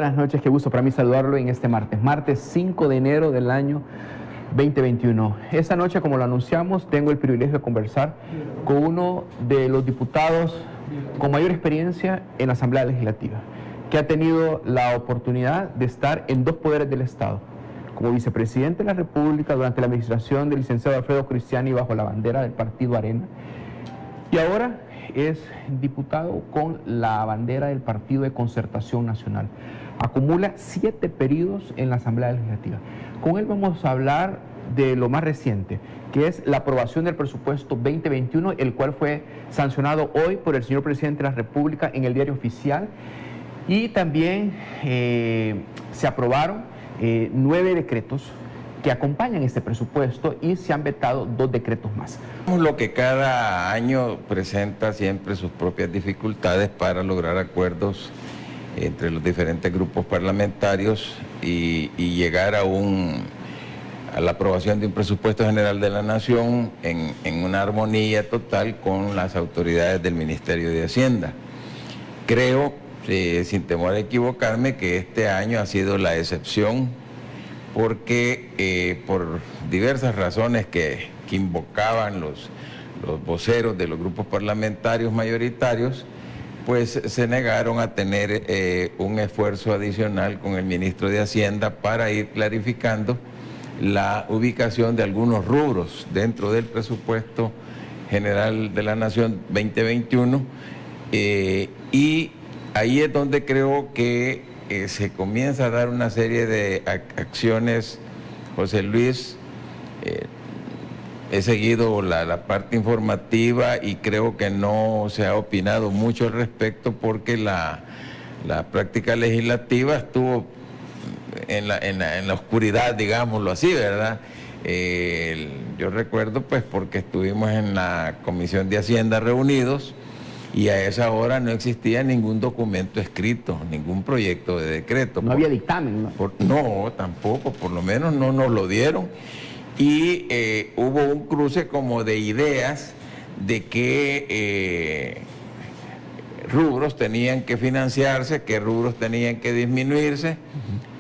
buenas noches, qué gusto para mí saludarlo en este martes 5 de enero del año 2021. Esta noche, como lo anunciamos, tengo el privilegio de conversar con uno de los diputados con mayor experiencia en la Asamblea Legislativa, que ha tenido la oportunidad de estar en dos poderes del Estado, como vicepresidente de la República durante la administración del licenciado Alfredo Cristiani bajo la bandera del partido Arena, y ahora es diputado con la bandera del Partido de Concertación Nacional. Acumula 7 periodos en la Asamblea Legislativa. Con él vamos a hablar de lo más reciente, que es la aprobación del presupuesto 2021, el cual fue sancionado hoy por el señor presidente de la República en el Diario Oficial. Y también se aprobaron 9 decretos que acompañan este presupuesto y se han vetado 2 decretos más. Lo que cada año presenta siempre sus propias dificultades para lograr acuerdos entre los diferentes grupos parlamentarios y llegar a la aprobación de un presupuesto general de la Nación en una armonía total con las autoridades del Ministerio de Hacienda. Creo, sin temor a equivocarme, que este año ha sido la excepción, porque por diversas razones que invocaban los voceros de los grupos parlamentarios mayoritarios, pues se negaron a tener un esfuerzo adicional con el ministro de Hacienda para ir clarificando la ubicación de algunos rubros dentro del presupuesto general de la Nación 2021, y ahí es donde creo que se comienza a dar una serie de acciones. José Luis, he seguido la parte informativa y creo que no se ha opinado mucho al respecto, porque la práctica legislativa estuvo en la oscuridad, digámoslo así, ¿verdad? Yo recuerdo, pues, porque estuvimos en la Comisión de Hacienda reunidos, y a esa hora no existía ningún documento escrito, ningún proyecto de decreto. No había dictamen, ¿no? No, tampoco, por lo menos no nos lo dieron. Y hubo un cruce como de ideas de qué rubros tenían que financiarse, qué rubros tenían que disminuirse,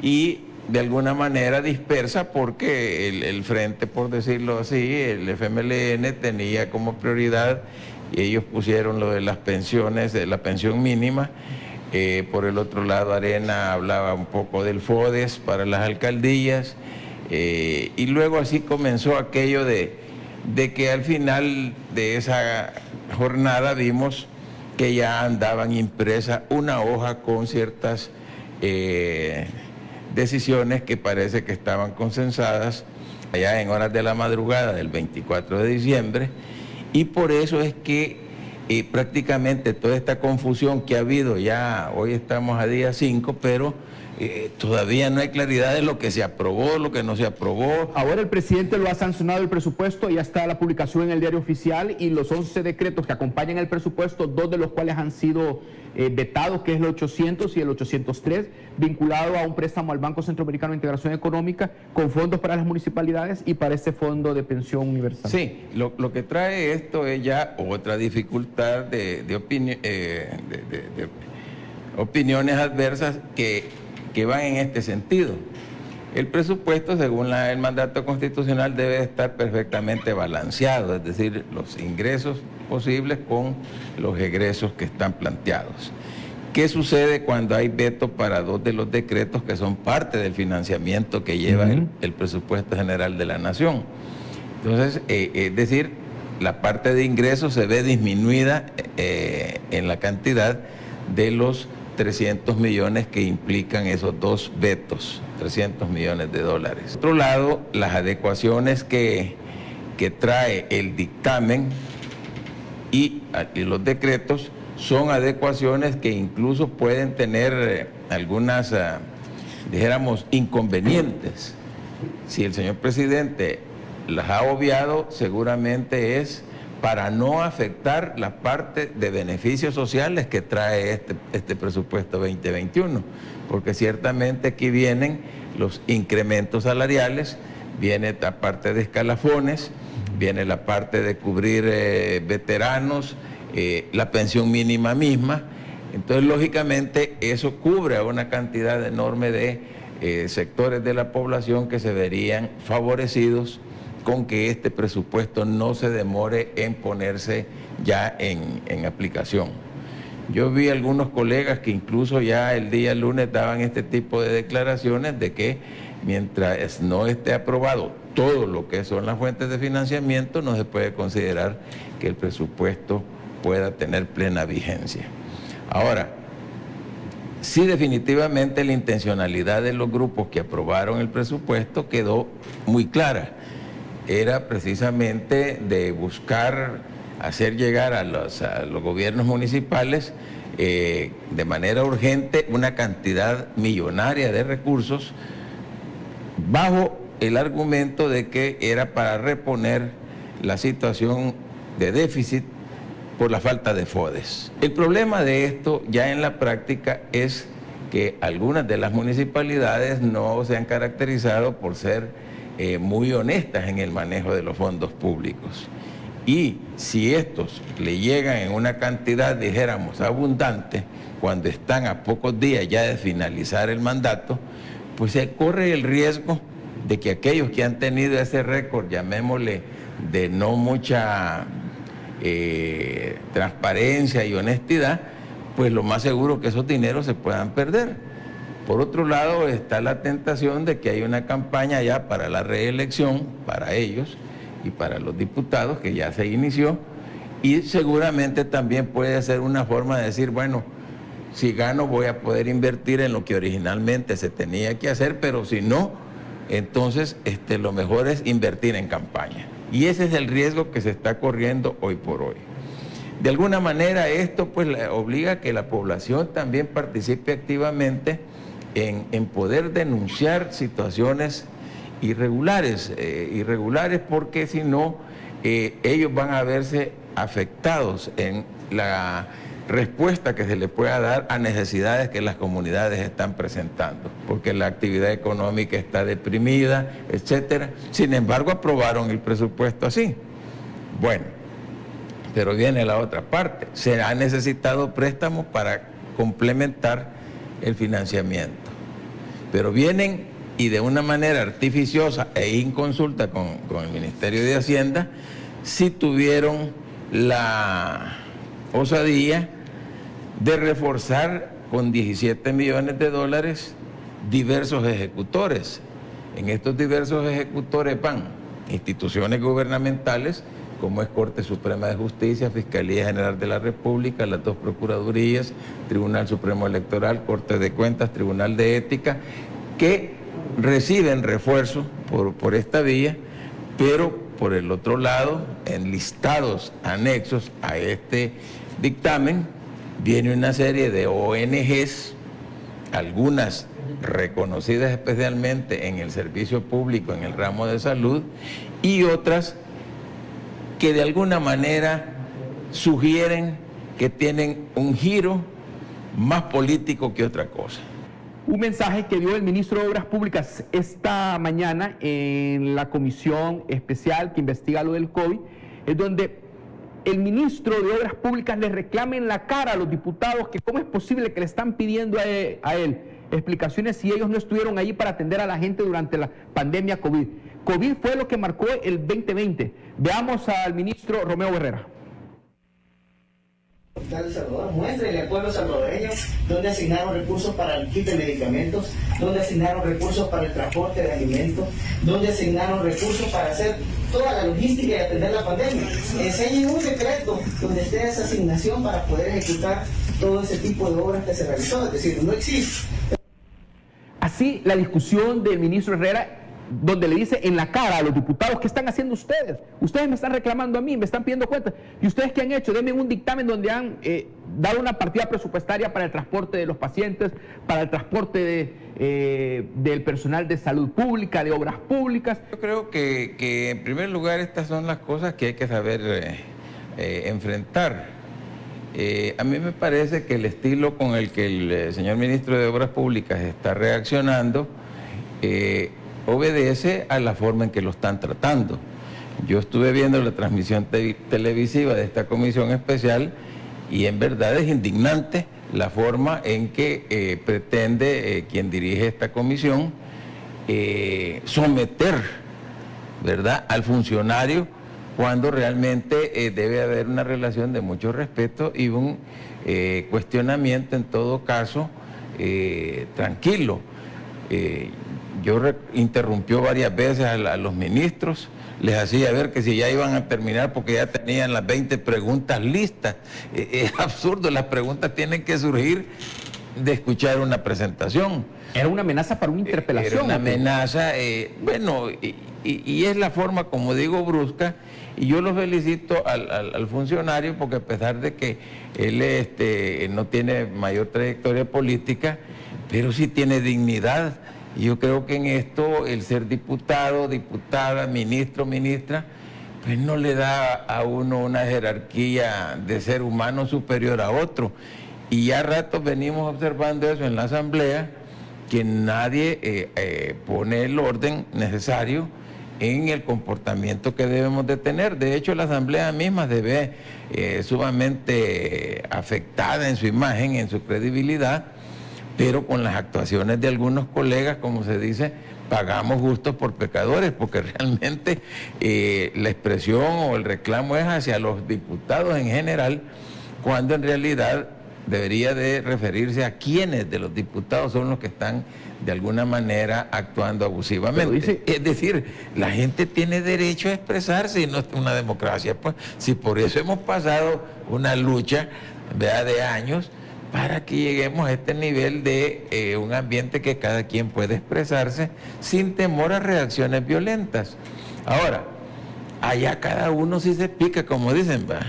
y de alguna manera dispersa, porque el frente, por decirlo así, el FMLN tenía como prioridad, y ellos pusieron lo de las pensiones, de la pensión mínima. Por el otro lado, Arena hablaba un poco del FODES para las alcaldías, y luego así comenzó aquello de que al final de esa jornada vimos que ya andaban impresa una hoja con ciertas decisiones que parece que estaban consensadas allá en horas de la madrugada del 24 de diciembre, y por eso es que prácticamente toda esta confusión que ha habido, ya hoy estamos a día 5, pero todavía no hay claridad de lo que se aprobó, lo que no se aprobó. Ahora el presidente lo ha sancionado el presupuesto, ya está la publicación en el Diario Oficial, y los 11 decretos que acompañan el presupuesto, 2 de los cuales han sido vetados, que es el 800 y el 803, vinculado a un préstamo al Banco Centroamericano de Integración Económica con fondos para las municipalidades y para este fondo de pensión universal. Sí, lo que trae esto es ya otra dificultad de opiniones adversas que van en este sentido. El presupuesto, según el mandato constitucional, debe estar perfectamente balanceado, es decir, los ingresos posibles con los egresos que están planteados. ¿Qué sucede cuando hay veto para 2 de los decretos que son parte del financiamiento que lleva el presupuesto general de la Nación? Entonces, es decir, la parte de ingresos se ve disminuida en la cantidad de los 300 millones que implican esos 2 vetos, 300 millones de dólares. Por otro lado, las adecuaciones que trae el dictamen y los decretos son adecuaciones que incluso pueden tener algunas, dijéramos, inconvenientes. Si el señor presidente las ha obviado, seguramente es para no afectar la parte de beneficios sociales que trae este presupuesto 2021, porque ciertamente aquí vienen los incrementos salariales, viene la parte de escalafones, viene la parte de cubrir veteranos, la pensión mínima misma, Entonces, lógicamente, eso cubre a una cantidad enorme de sectores de la población que se verían favorecidos con que este presupuesto no se demore en ponerse ya en aplicación. Yo vi algunos colegas que incluso ya el día lunes daban este tipo de declaraciones de que mientras no esté aprobado todo lo que son las fuentes de financiamiento, no se puede considerar que el presupuesto pueda tener plena vigencia. Ahora, sí, definitivamente la intencionalidad de los grupos que aprobaron el presupuesto quedó muy clara. Era precisamente de buscar hacer llegar a los gobiernos municipales de manera urgente una cantidad millonaria de recursos bajo el argumento de que era para reponer la situación de déficit por la falta de FODES. El problema de esto ya en la práctica es que algunas de las municipalidades no se han caracterizado por ser muy honestas en el manejo de los fondos públicos. Y si estos le llegan en una cantidad, dijéramos, abundante, cuando están a pocos días ya de finalizar el mandato, pues se corre el riesgo de que aquellos que han tenido ese récord, llamémosle, de no mucha transparencia y honestidad, pues lo más seguro es que esos dineros se puedan perder. Por otro lado, está la tentación de que hay una campaña ya para la reelección, para ellos y para los diputados, que ya se inició, y seguramente también puede ser una forma de decir, bueno, si gano voy a poder invertir en lo que originalmente se tenía que hacer, pero si no, entonces lo mejor es invertir en campaña. Y ese es el riesgo que se está corriendo hoy por hoy. De alguna manera esto pues obliga a que la población también participe activamente en poder denunciar situaciones irregulares, porque si no, ellos van a verse afectados en la respuesta que se le pueda dar a necesidades que las comunidades están presentando, porque la actividad económica está deprimida, etcétera. Sin embargo, aprobaron el presupuesto así. Bueno, pero viene la otra parte. Se han necesitado préstamos para complementar el financiamiento, pero vienen y de una manera artificiosa e inconsulta con el Ministerio de Hacienda, sí tuvieron la osadía de reforzar con 17 millones de dólares diversos ejecutores. En estos diversos ejecutores van instituciones gubernamentales, como es Corte Suprema de Justicia, Fiscalía General de la República, las dos Procuradurías, Tribunal Supremo Electoral, Corte de Cuentas, Tribunal de Ética, que reciben refuerzo por esta vía, pero por el otro lado, en listados anexos a este dictamen, viene una serie de ONGs, algunas reconocidas especialmente en el servicio público, en el ramo de salud, y otras que de alguna manera sugieren que tienen un giro más político que otra cosa. Un mensaje que dio el ministro de Obras Públicas esta mañana en la comisión especial que investiga lo del COVID, es donde el ministro de Obras Públicas le reclama en la cara a los diputados que cómo es posible que le están pidiendo a él explicaciones si ellos no estuvieron allí para atender a la gente durante la pandemia COVID. COVID fue lo que marcó el 2020. Veamos al ministro Romeo Barrera. El Salvador, muéstrenle al pueblo salvadoreño dónde asignaron recursos para el kit de medicamentos, dónde asignaron recursos para el transporte de alimentos, dónde asignaron recursos para hacer toda la logística y atender la pandemia. Enseñen un decreto donde esté esa asignación para poder ejecutar todo ese tipo de obras que se realizó, es decir, no existe. Así la discusión del ministro Herrera, donde le dice en la cara a los diputados, ¿qué están haciendo ustedes? Ustedes me están reclamando a mí, me están pidiendo cuentas. ¿Y ustedes qué han hecho? Denme un dictamen donde han dado una partida presupuestaria para el transporte de los pacientes, para el transporte del personal de salud pública, de obras públicas. Yo creo que en primer lugar estas son las cosas que hay que saber enfrentar. A mí me parece que el estilo con el que el señor ministro de Obras Públicas está reaccionando obedece a la forma en que lo están tratando. Yo estuve viendo la transmisión televisiva de esta comisión especial y en verdad es indignante la forma en que pretende quien dirige esta comisión someter, ¿verdad?, al funcionario, cuando realmente debe haber una relación de mucho respeto y un cuestionamiento, en todo caso, tranquilo. Interrumpió varias veces a los ministros, les hacía ver que si ya iban a terminar porque ya tenían las 20 preguntas listas. Es absurdo, las preguntas tienen que surgir de escuchar una presentación. Era una amenaza para una interpelación. Era una amenaza, bueno, y es la forma, como digo, brusca, y yo lo felicito al funcionario, porque a pesar de que él no tiene mayor trayectoria política, pero sí tiene dignidad. Y yo creo que en esto el ser diputado, diputada, ministro, ministra, pues no le da a uno una jerarquía de ser humano superior a otro. Y ya ratos venimos observando eso en la Asamblea, que nadie pone el orden necesario en el comportamiento que debemos de tener. De hecho, la Asamblea misma se ve sumamente afectada en su imagen, en su credibilidad, pero con las actuaciones de algunos colegas, como se dice, pagamos justos por pecadores, porque realmente la expresión o el reclamo es hacia los diputados en general, cuando en realidad debería de referirse a quienes de los diputados son los que están de alguna manera actuando abusivamente. Es decir, la gente tiene derecho a expresarse y no es una democracia. Pues, si por eso hemos pasado una lucha, ¿verdad?, de años, para que lleguemos a este nivel de un ambiente que cada quien puede expresarse sin temor a reacciones violentas. Ahora, allá cada uno sí se pica, como dicen, ¿va?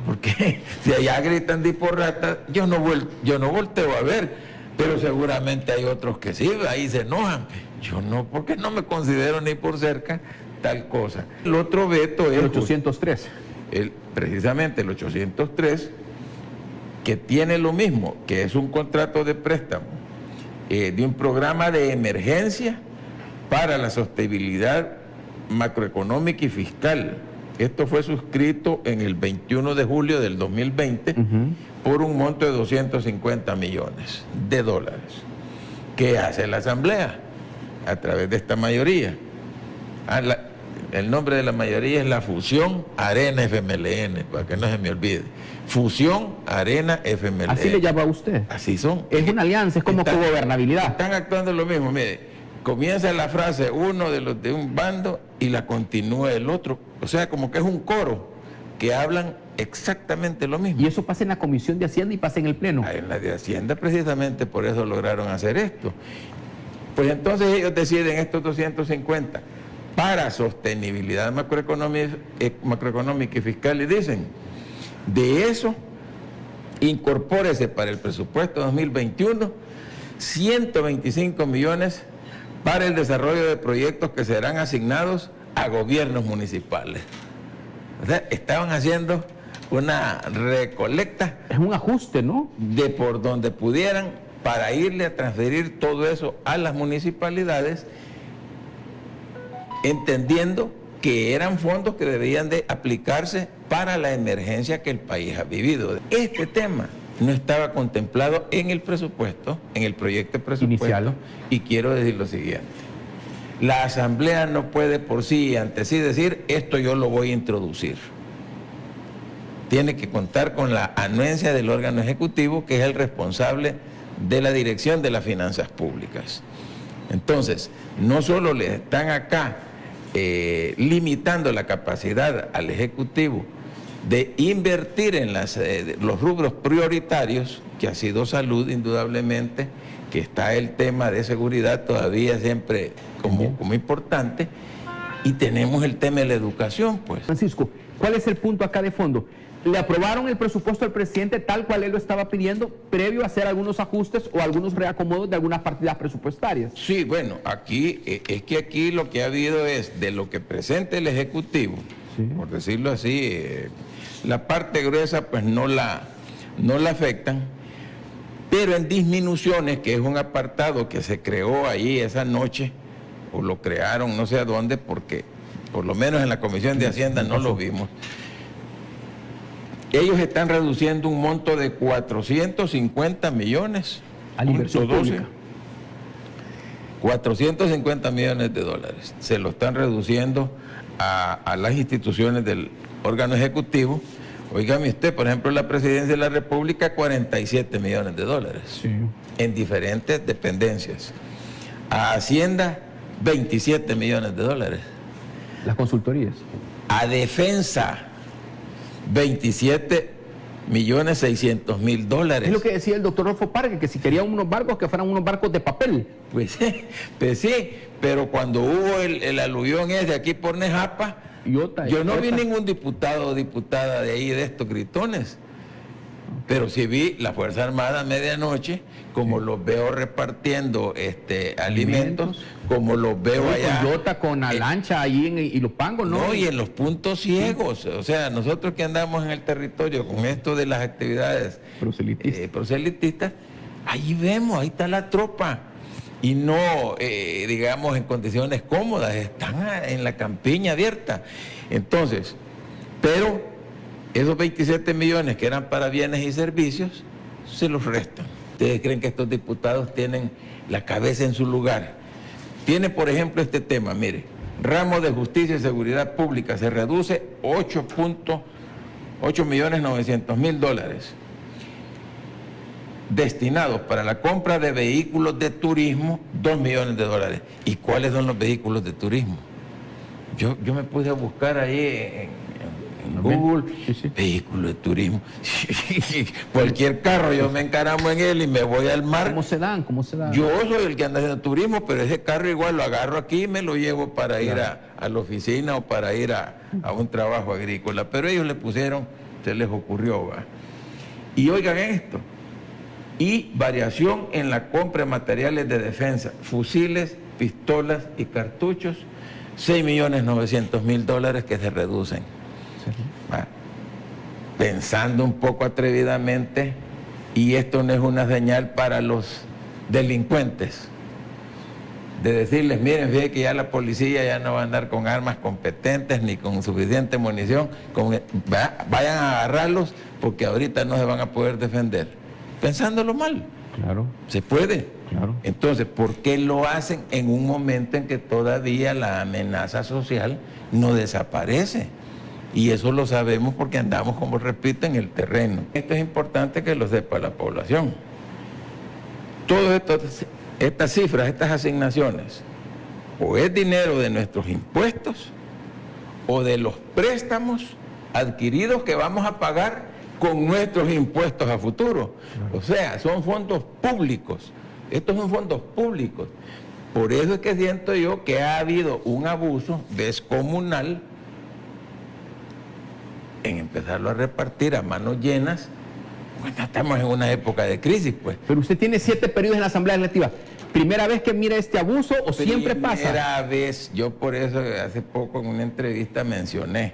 Porque si allá gritan de por rata, yo no volteo a ver, pero seguramente hay otros que sí, ahí se enojan. Yo no, porque no me considero ni por cerca tal cosa. El otro veto es el 803. Precisamente el 803, que tiene lo mismo, que es un contrato de préstamo de un programa de emergencia para la sostenibilidad macroeconómica y fiscal. Esto fue suscrito en el 21 de julio del 2020 por un monto de 250 millones de dólares. ¿Qué hace la Asamblea a través de esta mayoría? El nombre de la mayoría es la Fusión Arena FMLN, para que no se me olvide. Fusión Arena FMLN. ¿Así le llama a usted? Así son. Es una alianza, es como cogobernabilidad. Están actuando lo mismo, mire. Comienza la frase uno de un bando y la continúa el otro. O sea, como que es un coro que hablan exactamente lo mismo. Y eso pasa en la Comisión de Hacienda y pasa en el Pleno. En la de Hacienda, precisamente por eso lograron hacer esto. Pues entonces ellos deciden estos 250 para sostenibilidad macroeconómica y fiscal, y dicen, de eso, incorpórese para el presupuesto 2021 125 millones para el desarrollo de proyectos que serán asignados a gobiernos municipales. O sea, estaban haciendo una recolecta. Es un ajuste, ¿no? De por donde pudieran, para irle a transferir todo eso a las municipalidades, entendiendo que eran fondos que debían de aplicarse para la emergencia que el país ha vivido. Este tema no estaba contemplado en el presupuesto, en el proyecto de presupuesto inicial. Y quiero decir lo siguiente: la Asamblea no puede por sí y ante sí decir, esto yo lo voy a introducir. Tiene que contar con la anuencia del órgano ejecutivo, que es el responsable de la dirección de las finanzas públicas. Entonces, no solo le están acá limitando la capacidad al Ejecutivo de invertir en los rubros prioritarios, que ha sido salud indudablemente, que está el tema de seguridad todavía siempre como importante, y tenemos el tema de la educación, pues. Francisco, ¿cuál es el punto acá de fondo? ¿Le aprobaron el presupuesto al presidente tal cual él lo estaba pidiendo, previo a hacer algunos ajustes o algunos reacomodos de algunas partidas presupuestarias? Sí, bueno, aquí es que aquí lo que ha habido es de lo que presente el Ejecutivo, sí, por decirlo así, la parte gruesa pues no la afectan, pero en disminuciones, que es un apartado que se creó ahí esa noche, o lo crearon no sé a dónde, porque por lo menos en la Comisión de Hacienda no lo vimos. ellos están reduciendo un monto de 450 millones. A la inversión pública. 450 millones de dólares. Se lo están reduciendo a las instituciones del órgano ejecutivo. Óigame usted, por ejemplo, la Presidencia de la República, 47 millones de dólares. Sí. En diferentes dependencias. A Hacienda, 27 millones de dólares. Las consultorías. A Defensa, 27.600.000 dólares. Es lo que decía el doctor Rolfo Parque, que si querían unos barcos, que fueran unos barcos de papel. Pues sí, pero cuando hubo el aluvión ese aquí por Nejapa, yo no vi ningún diputado o diputada de ahí, de estos gritones. Pero sí vi la Fuerza Armada a medianoche, como los veo repartiendo alimentos, como los veo allá. Toyota con la lancha ahí en Ilopango, ¿no? No, y en los puntos ciegos. O sea, nosotros que andamos en el territorio con esto de las actividades proselitistas, ahí vemos, ahí está la tropa. Y no, digamos, en condiciones cómodas, están en la campiña abierta. Entonces, pero esos 27 millones que eran para bienes y servicios, se los restan. ¿Ustedes creen que estos diputados tienen la cabeza en su lugar? Tiene, por ejemplo, este tema, mire, ramo de justicia y seguridad pública, se reduce 8.900.000 dólares. Destinados para la compra de vehículos de turismo, 2 millones de dólares. ¿Y cuáles son los vehículos de turismo? Yo me puse a buscar ahí en Google, vehículos de turismo. Cualquier carro, yo me encaramo en él y me voy al mar. ¿Cómo se dan? Yo soy el que anda haciendo turismo, pero ese carro igual lo agarro aquí y me lo llevo para ir a la oficina o para ir a un trabajo agrícola. Pero ellos le pusieron, se les ocurrió, ¿va? Y oigan esto. Y variación en la compra de materiales de defensa, fusiles, pistolas y cartuchos, 6.900.000 dólares que se reducen. Sí. Pensando un poco atrevidamente, y esto no es una señal para los delincuentes, de decirles, miren, fíjense que ya la policía ya no va a andar con armas competentes ni con suficiente munición, vayan a agarrarlos porque ahorita no se van a poder defender. Pensándolo mal. Claro. Se puede. Claro. Entonces, ¿por qué lo hacen en un momento en que todavía la amenaza social no desaparece? Y eso lo sabemos porque andamos, como repito, en el terreno. Esto es importante que lo sepa la población. Todas estas cifras, estas asignaciones, o es dinero de nuestros impuestos o de los préstamos adquiridos que vamos a pagar con nuestros impuestos a futuro. O sea, son fondos públicos. Estos son fondos públicos. Por eso es que siento yo que ha habido un abuso descomunal en empezarlo a repartir a manos llenas. Bueno, estamos en una época de crisis, pues. Pero usted tiene 7 periodos en la Asamblea Legislativa. ¿Primera vez que mira este abuso o siempre pasa? Primera vez. Yo por eso hace poco en una entrevista mencioné.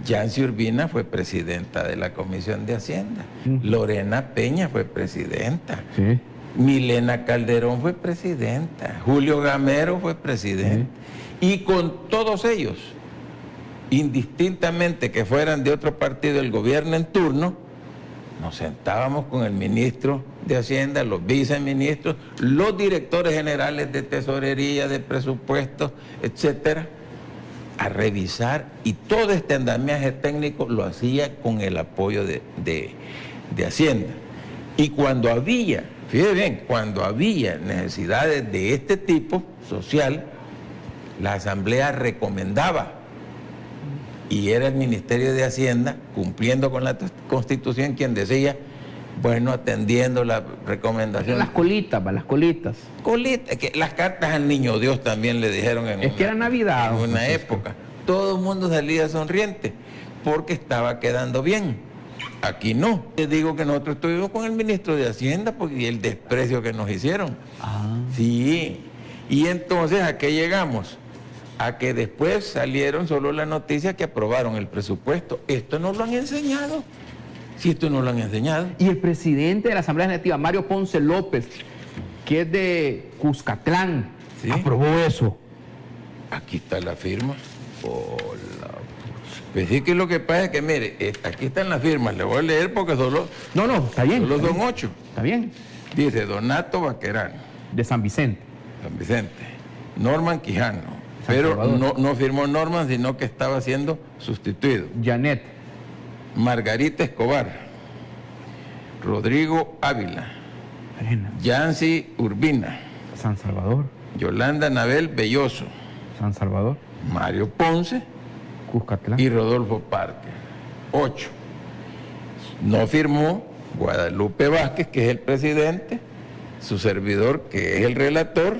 Yancy Urbina fue presidenta de la Comisión de Hacienda. Lorena Peña fue presidenta. Sí. Milena Calderón fue presidenta. Julio Gamero fue presidente. Sí. Y con todos ellos, indistintamente que fueran de otro partido del gobierno en turno, nos sentábamos con el ministro de Hacienda, los viceministros, los directores generales de tesorería, de presupuestos, etcétera, a revisar, y todo este andamiaje técnico lo hacía con el apoyo de Hacienda. Y cuando había, fíjate bien, cuando había necesidades de este tipo social, la Asamblea recomendaba, y era el Ministerio de Hacienda, cumpliendo con la Constitución, quien decía, bueno, atendiendo la recomendación. Las colitas, las colitas. Colitas, que las cartas al niño Dios también le dijeron que era Navidad. En una época. Todo el mundo salía sonriente, porque estaba quedando bien. Aquí no. Les digo que nosotros estuvimos con el ministro de Hacienda, porque el desprecio que nos hicieron. Sí. Y entonces, ¿a qué llegamos? A que después salieron solo la noticia que aprobaron el presupuesto. Esto no lo han enseñado. Si esto no lo han enseñado. Y el presidente de la Asamblea Legislativa, Mario Ponce López, que es de Cuscatlán, ¿sí?, aprobó eso. Aquí está la firma. Pues sí, que lo que pasa es que, mire, aquí están las firmas, le voy a leer porque solo, No, está bien. solo está son bien, 8. Está bien. Dice Donato Baquerán, De San Vicente. San Vicente, Norman Quijano, San pero Salvador. no firmó Norman, sino que estaba siendo sustituido. Janet. Margarita Escobar, Rodrigo Ávila, Arena. Yancy Urbina, San Salvador. Yolanda Anabel Belloso, San Salvador. Mario Ponce Cuscatlán. y Rodolfo Parque. 8. No firmó Guadalupe Vázquez, que es el presidente, su servidor, que es el relator,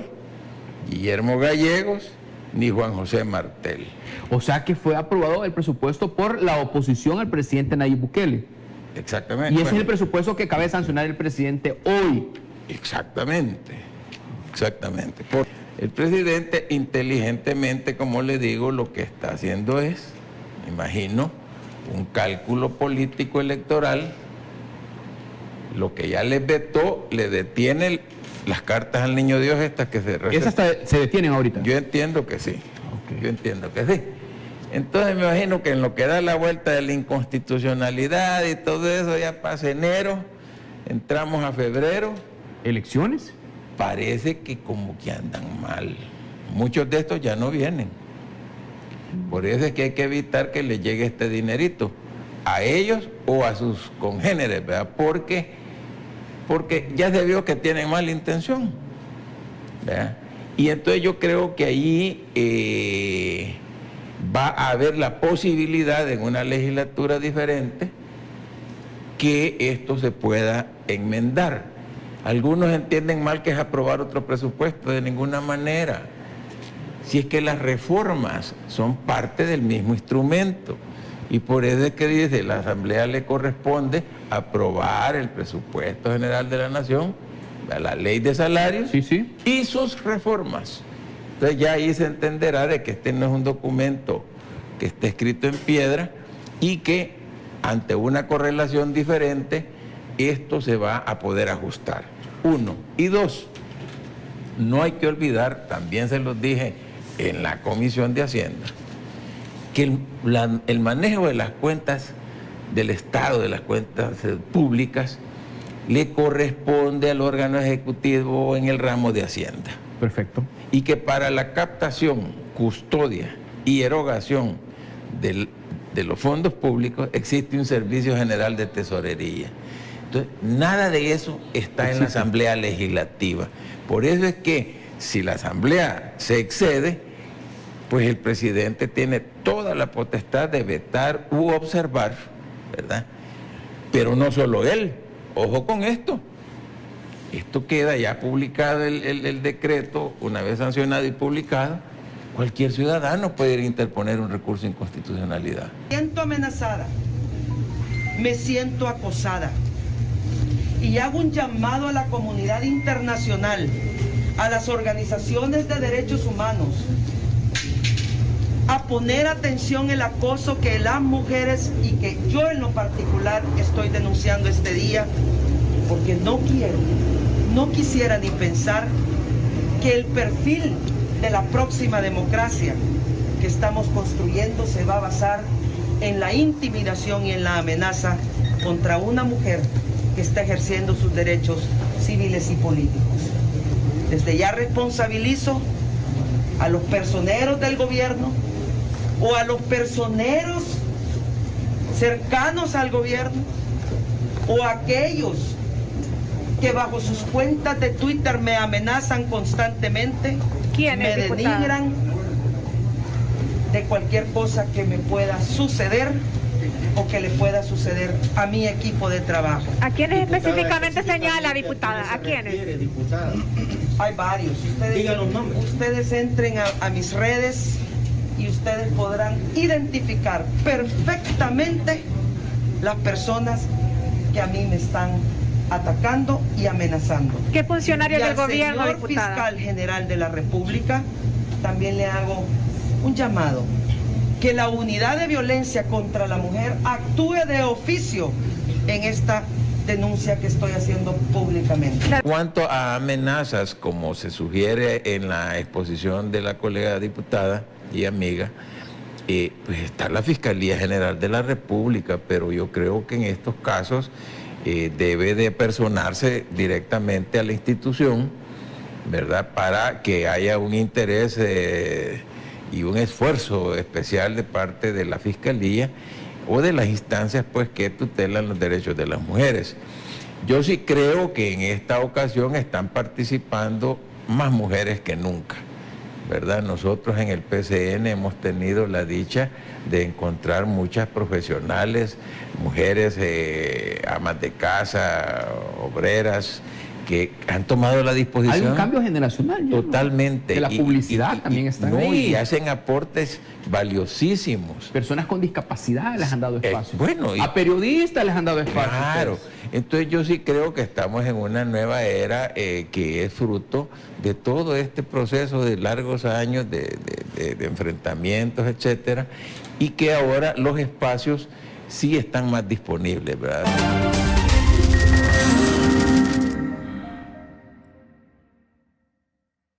Guillermo Gallegos, ni Juan José Martel. O sea que fue aprobado el presupuesto por la oposición al presidente Nayib Bukele. Exactamente. Y ese es Bueno, el presupuesto que cabe sancionar el presidente hoy. exactamente. El presidente inteligentemente, como le digo, lo que está haciendo es, me imagino, un cálculo político electoral. Lo que ya le vetó, le detiene las cartas al niño Dios estas que se Esas se detienen ahorita. Yo entiendo que sí. Ok. Yo entiendo que sí. Entonces me imagino que en lo que da la vuelta de la inconstitucionalidad y todo eso, ya pasa enero, entramos a febrero, ¿Elecciones? parece que como que andan mal. Muchos de estos ya no vienen. Por eso es que hay que evitar que les llegue este dinerito a ellos o a sus congéneres, ¿verdad? Porque ya se vio que tienen mala intención, ¿verdad? Y entonces yo creo que ahí va a haber la posibilidad en una legislatura diferente que esto se pueda enmendar. Algunos entienden mal que es aprobar otro presupuesto, de ninguna manera. Si es que las reformas son parte del mismo instrumento. Y por eso es que dice, la Asamblea le corresponde aprobar el presupuesto general de la Nación, la ley de salarios Sí. y sus reformas. Entonces ya ahí se entenderá de que este no es un documento que esté escrito en piedra y que ante una correlación diferente esto se va a poder ajustar. 1. Y 2, no hay que olvidar, también se los dije en la Comisión de Hacienda, que el manejo de las cuentas del Estado, de las cuentas públicas, le corresponde al órgano ejecutivo en el ramo de Hacienda. Perfecto. Y que para la captación, custodia y erogación de los fondos públicos existe un Servicio General de Tesorería. Entonces, nada de eso está en la Asamblea Legislativa. Por eso es que si la Asamblea se excede, pues el presidente tiene toda la potestad de vetar u observar, ¿verdad? Pero no solo él, ojo con esto. Esto queda ya publicado el decreto, una vez sancionado y publicado, cualquier ciudadano puede interponer un recurso de inconstitucionalidad. Me siento amenazada, me siento acosada y hago un llamado a la comunidad internacional, a las organizaciones de derechos humanos, a poner atención el acoso que las mujeres y que yo en lo particular estoy denunciando este día, porque no quisiera ni pensar que el perfil de la próxima democracia que estamos construyendo se va a basar en la intimidación y en la amenaza contra una mujer que está ejerciendo sus derechos civiles y políticos. Desde ya responsabilizo a los personeros del gobierno o a los personeros cercanos al gobierno o a aquellos que bajo sus cuentas de Twitter me amenazan constantemente, me denigran de cualquier cosa que me pueda suceder o que le pueda suceder a mi equipo de trabajo. ¿A quiénes específicamente señala, diputada? ¿A quiénes? Hay varios. Digan los nombres. Ustedes entren a mis redes y ustedes podrán identificar perfectamente las personas que a mí me están atacando y amenazando. ¿Qué funcionario del gobierno, al señor diputada? fiscal general de la República también le hago un llamado, que la unidad de violencia contra la mujer actúe de oficio en esta denuncia que estoy haciendo públicamente. En cuanto a amenazas, como se sugiere en la exposición de la colega diputada y amiga, pues está la Fiscalía General de la República, pero yo creo que en estos casos debe de personarse directamente a la institución, ¿verdad? Para que haya un interés y un esfuerzo especial de parte de la Fiscalía o de las instancias pues que tutelan los derechos de las mujeres. Yo sí creo que en esta ocasión están participando más mujeres que nunca, ¿verdad? Nosotros en el PCN hemos tenido la dicha de encontrar muchas profesionales, mujeres amas de casa, obreras, que han tomado la disposición. Hay un cambio generacional. Totalmente. De la publicidad también están ahí. Y hacen aportes valiosísimos. Personas con discapacidad les han dado espacio. Bueno, a periodistas les han dado espacio. Claro. Entonces yo sí creo que estamos en una nueva era que es fruto de todo este proceso de largos años de enfrentamientos, etcétera, y que ahora los espacios sí están más disponibles, ¿verdad?